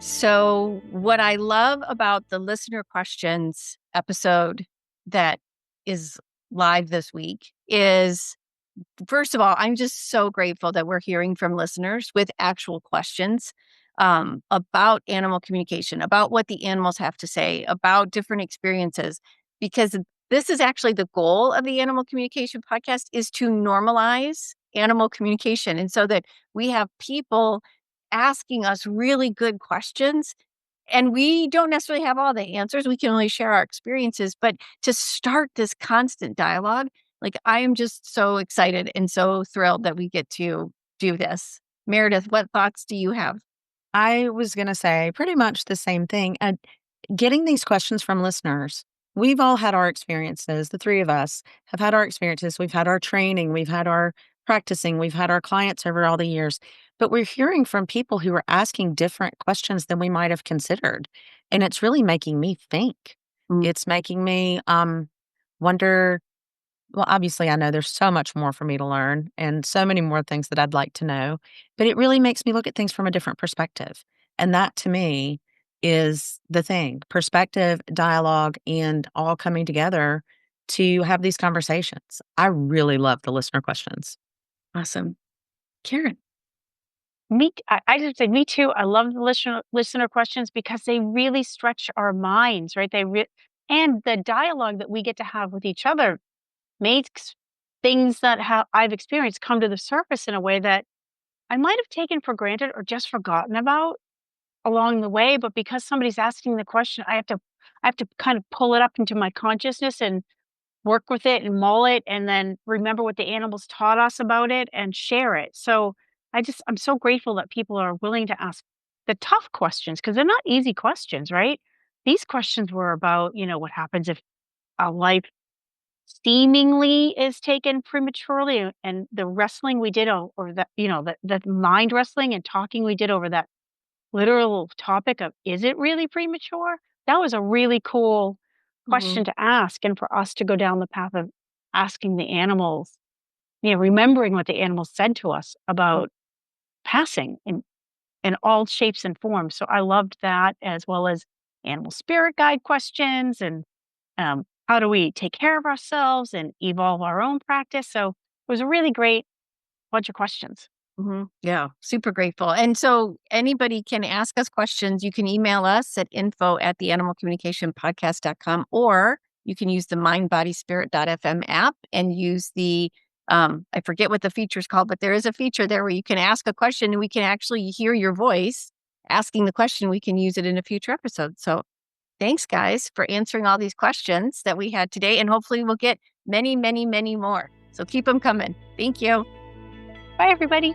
So, what I love about the listener questions episode that is live this week is, first of all, I'm just so grateful that we're hearing from listeners with actual questions about animal communication, about what the animals have to say, about different experiences, because this is actually the goal of the Animal Communication Podcast is to normalize animal communication. And so that we have people asking us really good questions, and we don't necessarily have all the answers. We can only share our experiences, but to start this constant dialogue, like, I am just so excited and so thrilled that we get to do this. Meredith, what thoughts do you have? I was going to say pretty much the same thing. And getting these questions from listeners, we've all had our experiences. The three of us have had our experiences. We've had our training, we've had our practicing, we've had our clients over all the years. But we're hearing from people who are asking different questions than we might have considered. And it's really making me think. Mm. It's making me wonder. Well, obviously, I know there's so much more for me to learn and so many more things that I'd like to know, but it really makes me look at things from a different perspective. And that to me is the thing perspective, dialogue, and all coming together to have these conversations. I really love the listener questions. Awesome. Karen. I just say me too. I love the listener questions because they really stretch our minds, right? And the dialogue that we get to have with each other makes things that I've experienced come to the surface in a way that I might have taken for granted or just forgotten about along the way. But because somebody's asking the question, I have to kind of pull it up into my consciousness and work with it and mull it and then remember what the animals taught us about it and share it. So I'm so grateful that people are willing to ask the tough questions because they're not easy questions, right? These questions were about, what happens if a life seemingly is taken prematurely and the wrestling we did or that, the mind wrestling and talking we did over that literal topic of, is it really premature? That was a really cool Mhm. question to ask and for us to go down the path of asking the animals, remembering what the animals said to us about passing in all shapes and forms. So I loved that as well as animal spirit guide questions and how do we take care of ourselves and evolve our own practice. So it was a really great bunch of questions. Yeah, super grateful. And so anybody can ask us questions. You can email us at info@theanimalcommunicationpodcast.com, or you can use the mindbodyspirit.fm app and use I forget what the feature is called, but there is a feature there where you can ask a question and we can actually hear your voice asking the question. We can use it in a future episode. So thanks, guys, for answering all these questions that we had today. And hopefully we'll get many, many, many more. So keep them coming. Thank you. Bye, everybody.